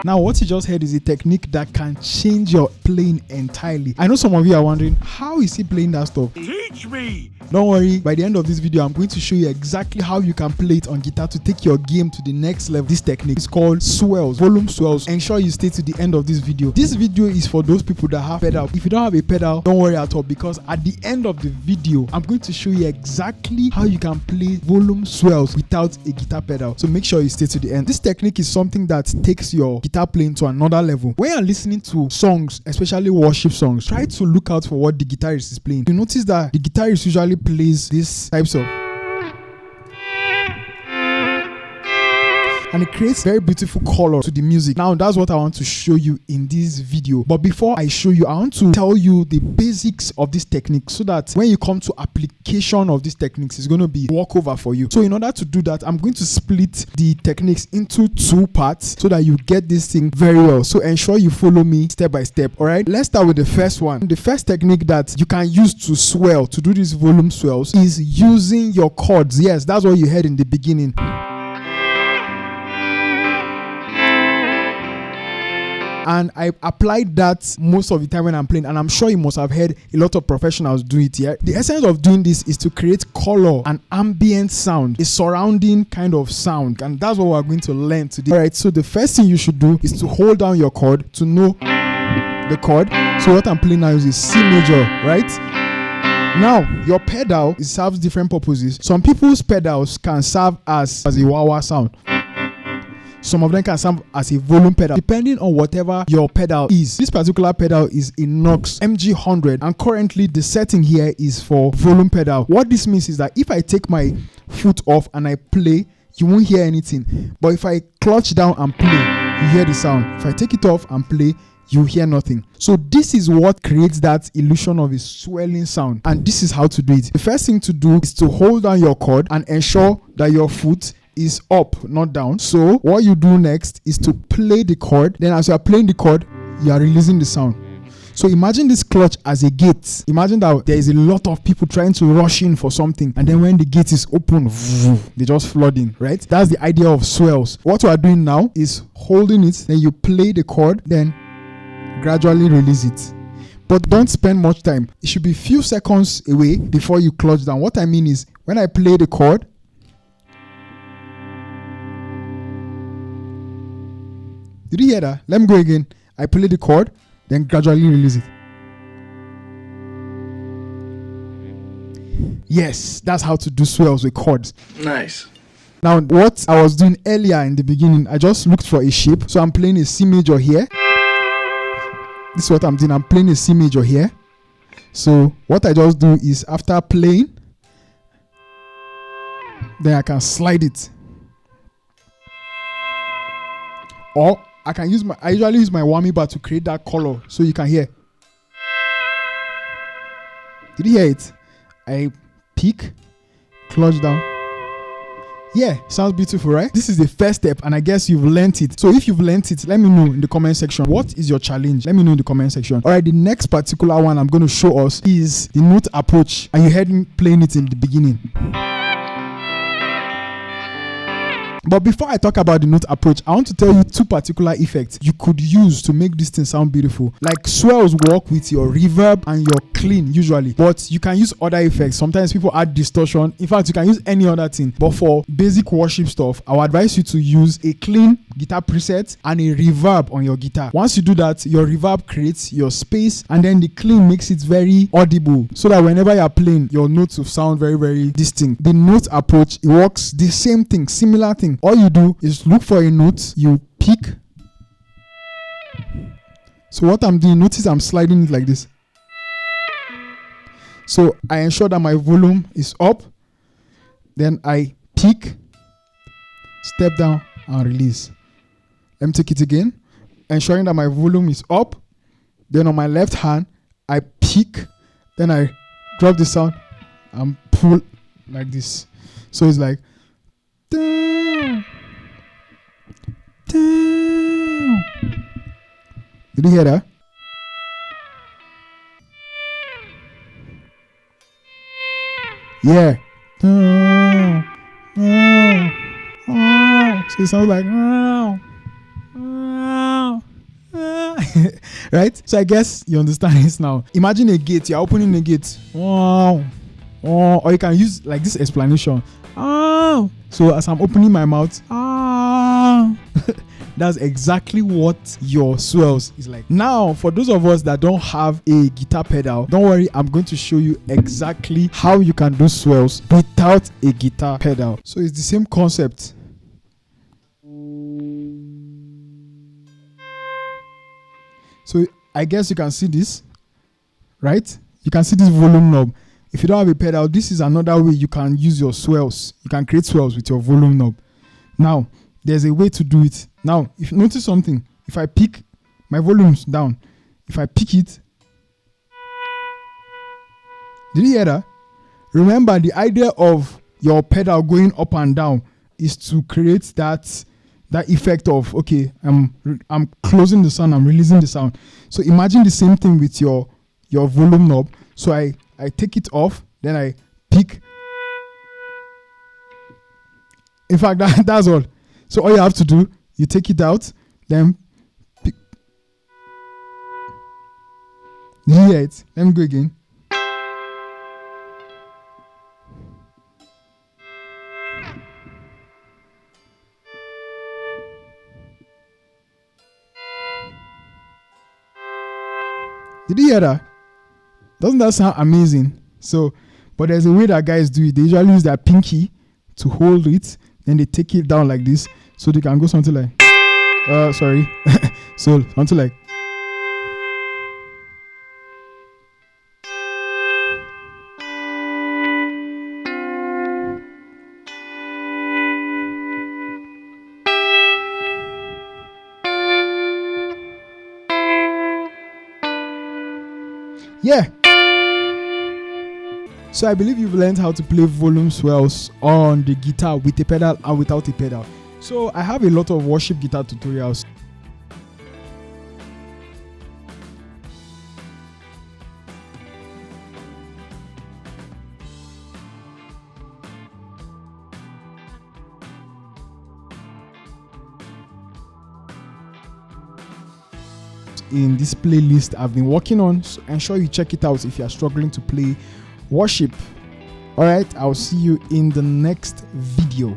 Now what you just heard is a technique that can change your playing entirely. I know some of you are wondering, how is he playing that stuff? Teach me! Don't worry, by the end of this video, I'm going to show you exactly how you can play it on guitar to take your game to the next level. This technique is called swells, volume swells. Ensure you stay to the end of this video. This video is for those people that have pedal. If you don't have a pedal, don't worry at all, because at the end of the video, I'm going to show you exactly how you can play volume swells without a guitar pedal. So make sure you stay to the end. This technique is something that takes your guitar playing to another level. When you're listening to songs, especially worship songs, try to look out for what the guitarist is playing. You notice that the guitarist usually plays these types of, and it creates very beautiful color to the music. Now that's what I want to show you in this video. But before I show you, I want to tell you the basics of this technique so that when you come to application of these techniques, it's going to be walkover for you. So in order to do that, I'm going to split the techniques into two parts so that you get this thing very well. So ensure you follow me step by step. All right, let's start with the first one. The first technique that you can use to swell, to do these volume swells, is using your chords. Yes, that's what you heard in the beginning. And I applied that most of the time when I'm playing, and I'm sure you must have heard a lot of professionals do it here. The essence of doing this is to create color and ambient sound, a surrounding kind of sound, and that's what we're going to learn today. All right, so the first thing you should do is to hold down your chord to know the chord. So what I'm playing now is a C major, right? Now, your pedal serves different purposes. Some people's pedals can serve as a wah-wah sound. Some of them can serve as a volume pedal, depending on whatever your pedal is. This particular pedal is a Knox MG100, and currently the setting here is for volume pedal. What this means is that if I take my foot off and I play, you won't hear anything. But if I clutch down and play, you hear the sound. If I take it off and play, you hear nothing. So this is what creates that illusion of a swelling sound, and this is how to do it. The first thing to do is to hold down your chord and ensure that your foot is up, not down. So what you do next is to play the chord. Then as you are playing the chord, you are releasing the sound. So imagine this clutch as a gate. Imagine that there is a lot of people trying to rush in for something, and then when the gate is open, they just flood in, right? That's the idea of swells. What we are doing now is holding it, then you play the chord, then gradually release it. But don't spend much time. It should be a few seconds away before you clutch down. What I mean is, when I play the chord, did you hear that? Let me go again. I play the chord, then gradually release it. Yes, that's how to do swells with chords. Nice. Now, what I was doing earlier in the beginning, I just looked for a shape. So I'm playing a C major here. This is what I'm doing. I'm playing a C major here. So what I just do is, after playing, then I can slide it. Or I usually use my whammy bar to create that color so you can hear. Did you hear it? I pick, clutch down. Yeah, sounds beautiful, right? This is the first step, and I guess you've learnt it. So if you've learnt it, let me know in the comment section. What is your challenge? Let me know in the comment section. All right, the next particular one I'm going to show us is the note approach, and you heard me playing it in the beginning. But before I talk about the note approach, I want to tell you two particular effects you could use to make this thing sound beautiful. Like swells work with your reverb and your clean usually, but you can use other effects. Sometimes people add distortion. In fact, you can use any other thing. But for basic worship stuff, I would advise you to use a clean guitar preset and a reverb on your guitar. Once you do that, your reverb creates your space, and then the clean makes it very audible, so that whenever you're playing, your notes will sound very, very distinct. The note approach, it works the same thing, similar thing. All you do is look for a note, you pick. So what I'm doing, notice I'm sliding it like this. So I ensure that my volume is up. Then I pick, step down, and release. Let me take it again. Ensuring that my volume is up. Then on my left hand, I pick. Then I drop the sound and pull like this. So it's like, down, down. Did you hear that? Yeah. So it sounds like. Right? So I guess you understand this now. Imagine a gate, you're opening a gate. Wow. Oh, or you can use like this explanation. Ah. So as I'm opening my mouth, ah. That's exactly what your swells is like. Now, for those of us that don't have a guitar pedal, don't worry, I'm going to show you exactly how you can do swells without a guitar pedal. So it's the same concept. So I guess you can see this, right? You can see this volume knob. If you don't have a pedal, this is another way you can use your swells. You can create swells with your volume knob. Now, there's a way to do it. Now, if you notice something, if I pick my volumes down, if I pick it, did you hear that? Remember, the idea of your pedal going up and down is to create that effect of, okay, I'm closing the sound, I'm releasing the sound. So imagine the same thing with your volume knob. So I take it off, then I pick. In fact, that's all. So all you have to do, you take it out, then pick. Did you hear it? Let me go again. Did you hear that? Doesn't that sound amazing? So, but there's a way that guys do it. They usually use their pinky to hold it, then they take it down like this, so they can go something like, so something like. Yeah. So I believe you've learned how to play volume swells on the guitar with a pedal and without a pedal. So I have a lot of worship guitar tutorials. In this playlist I've been working on, so ensure you check it out if you are struggling to play worship. All right, I'll see you in the next video.